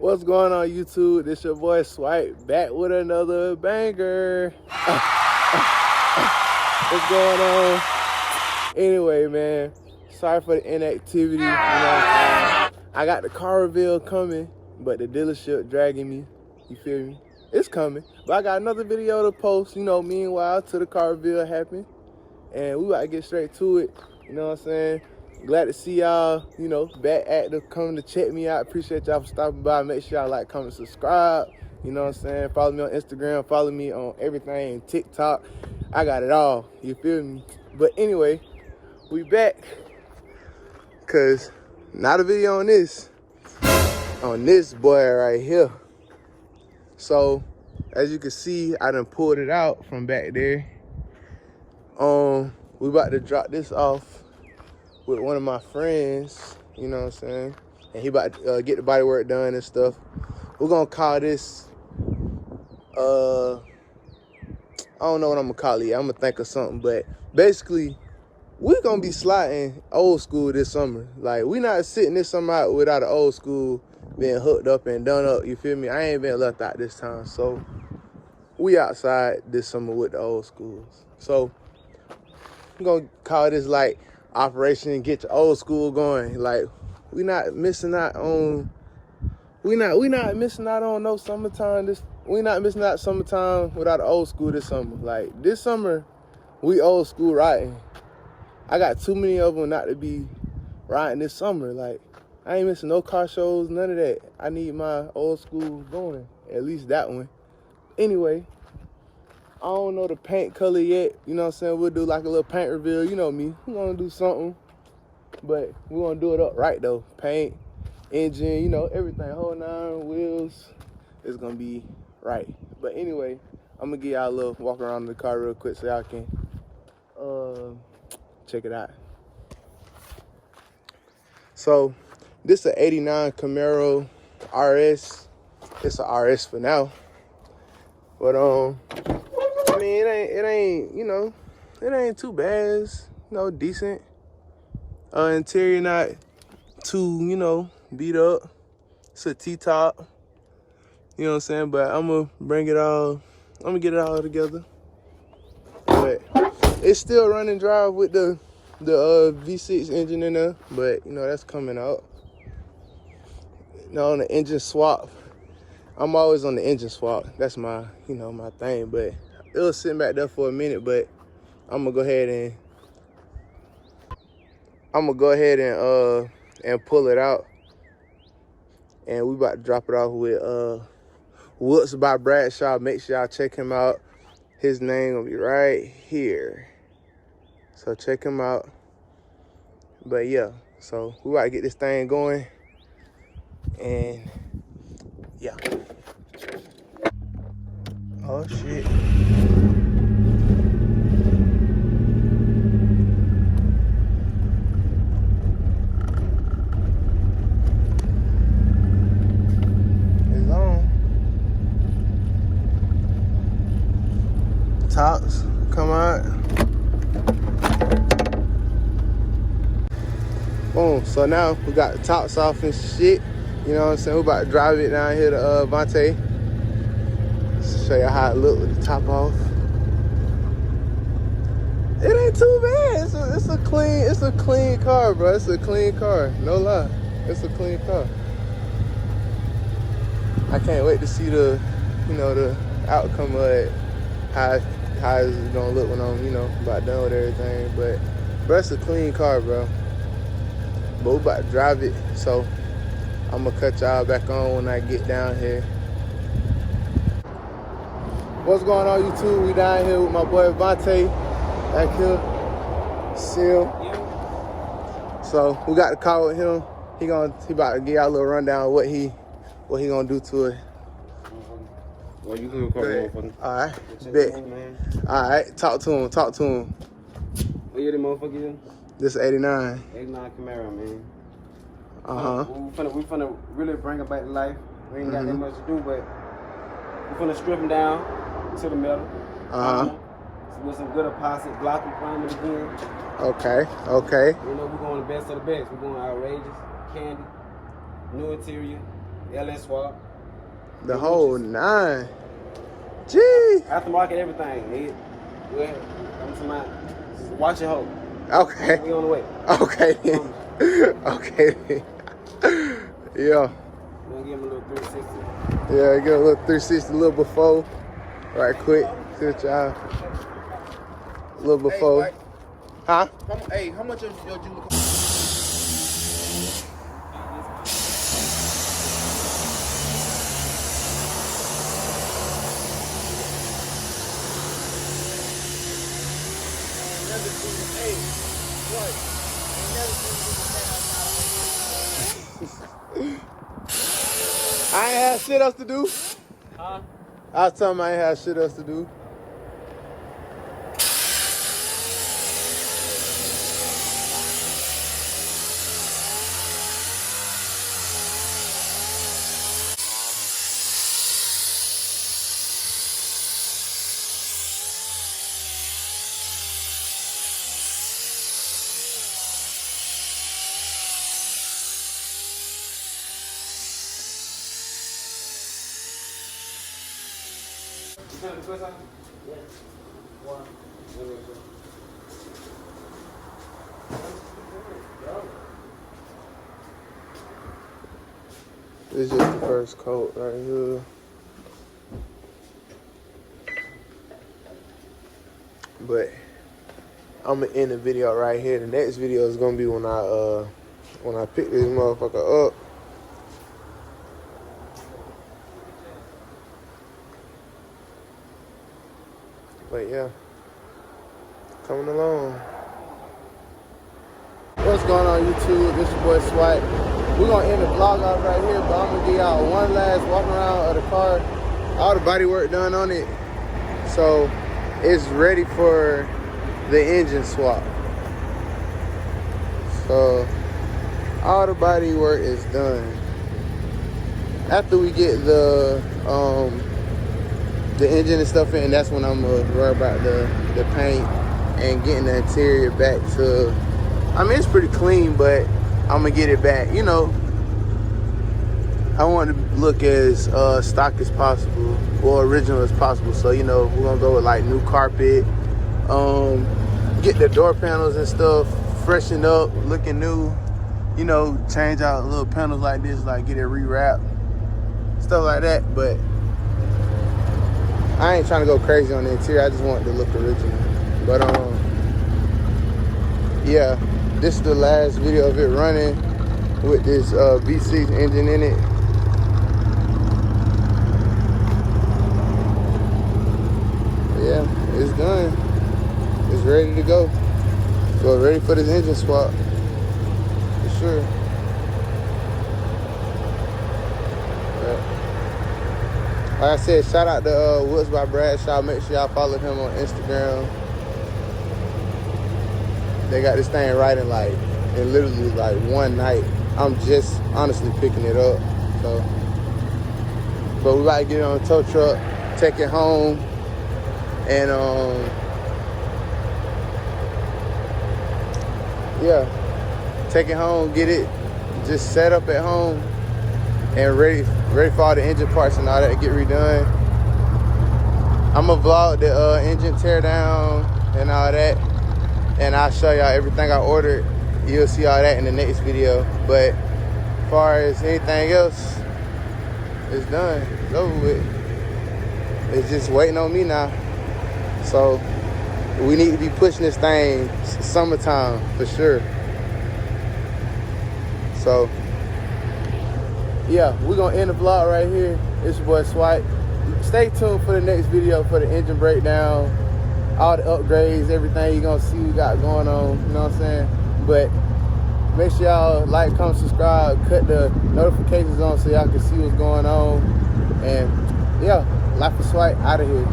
What's going on YouTube? This your boy Swipe back with another banger. What's going on? Anyway, man, sorry for the inactivity. You know, I got the car reveal coming, but the dealership dragging me. You feel me? It's coming. But I got another video to post, you know, meanwhile, till the car reveal happen. And we about to get straight to it. You know what I'm saying? Glad to see y'all, you know, back active, coming to check me out. Appreciate y'all for stopping by. Make sure y'all like, comment, subscribe. You know what I'm saying? Follow me on Instagram. Follow me on everything. TikTok. I got it all. You feel me? But anyway, we back. Because not a video on this. On this boy right here. So, as you can see, I done pulled it out from back there. We about to drop this off with one of my friends, you know what I'm saying? And he about to get the body work done and stuff. We're gonna call this, I don't know what I'm gonna call it. I'm gonna think of something, but basically, we're gonna be sliding old school this summer. Like, we not sitting this summer out without an old school being hooked up and done up, you feel me? I ain't been left out this time, so we outside this summer with the old schools. So, I'm gonna call this like Operation Get Your Old School going. Like, we not missing out on no summertime. We not missing out summertime without the old school this summer. Like, this summer, we old school riding. I got too many of them not to be riding this summer. Like, I ain't missing no car shows, none of that. I need my old school going, at least that one. Anyway, I don't know the paint color yet. You know what I'm saying? We'll do like a little paint reveal. You know me. We're going to do something. But we're going to do it up right, though. Paint, engine, you know, everything. Whole nine, wheels. It's going to be right. But anyway, I'm going to give y'all a little walk around the car real quick so y'all can check it out. So, this is an 89 Camaro RS. It's a RS for now. But, I mean, it ain't, you know, it ain't too bad. It's, you know, decent. Interior not too, you know, beat up. It's a T-Top. You know what I'm saying? But I'm going to get it all together. But it's still running drive with the V6 engine in there. But, you know, that's coming out. You know, on the engine swap. I'm always on the engine swap. That's my, you know, my thing. But it was sitting back there for a minute, but I'm gonna go ahead and pull it out. And we about to drop it off with Woods by Bradshaw. Make sure y'all check him out. His name will be right here. So check him out. But yeah, so we about to get this thing going. And yeah. Oh shit. It's on. Tops come out. Boom. So now we got the tops off and shit. You know what I'm saying? We about to drive it down here to Vontae. Show you how it look with the top off. It ain't too bad. It's a clean car, bro. It's a clean car. No lie. It's a clean car. I can't wait to see the outcome of it. How it's gonna look when I'm, you know, about done with everything. But bro, it's a clean car, bro. But we about to drive it, so I'm gonna cut y'all back on when I get down here. What's going on, YouTube? We down here with my boy Vontae back here. See him. So we got the car with him. He about to give y'all a little rundown of what he gonna do to it. Well, you can record one. All right, bet. All right, talk to him. What year the motherfucker is? This is 89. 89 Camaro, man. Uh-huh. We finna really bring it back to life. We ain't got that much to do, but we finna strip him down to the metal. Uh-huh. So with some good epoxy block requirement again. Okay. You know, we're going the best of the best. We're going outrageous, candy, new interior, LS swap. The whole 9. Gee. Aftermarket everything. I'm somebody. Watch your hoe. Okay. We on the way. Okay then. Okay then. Yeah. I'm gonna give him a little 360. Yeah, get a little 360 a little before. Right quick. See what y'all. A little before. Hey, Huh? Hey, how much of your jewelry? I ain't had shit else to do. Huh? I was telling him I ain't had shit else to do. You trying to twist out? Yeah. One. This is just the first coat right here. But I'm gonna end the video right here. The next video is gonna be when I pick this motherfucker up. But yeah, coming along. What's going on YouTube? This your boy Swipe. We're gonna end the vlog off right here, but I'm gonna give y'all one last walk around of the car. All the body work done on it. So it's ready for the engine swap. So all the body work is done. After we get the engine and stuff in, that's when I'm gonna worry about the paint and getting the interior back to, I mean, it's pretty clean, but I'm gonna get it back. You know, I want it to look as stock as possible or original as possible. So, you know, we're gonna go with like new carpet, get the door panels and stuff freshened up, looking new. You know, change out little panels like this, like get it rewrapped, stuff like that. But I ain't trying to go crazy on the interior. I just want it to look original. But yeah, this is the last video of it running with this V6 engine in it. Yeah, it's done. It's ready to go. So ready for this engine swap, for sure. Like I said, shout out to Woods by Bradshaw. Make sure y'all follow him on Instagram. They got this thing right in literally like one night. I'm just honestly picking it up. So, but we about to get it on a tow truck, take it home, and yeah, take it home, get it just set up at home, and ready for all the engine parts and all that to get redone. I'm gonna vlog the engine tear down and all that, and I'll show y'all everything I ordered. You'll see all that in the next video. But as far as anything else, it's done. It's over with. It's just waiting on me now. So we need to be pushing this thing summertime for sure. So yeah, we're gonna end the vlog right here. It's your boy Swipe. Stay tuned for the next video for the engine breakdown, all the upgrades, everything you're gonna see we got going on, you know what I'm saying? But make sure y'all like, comment, subscribe, cut the notifications on so y'all can see what's going on. And yeah, Life of Swipe out of here.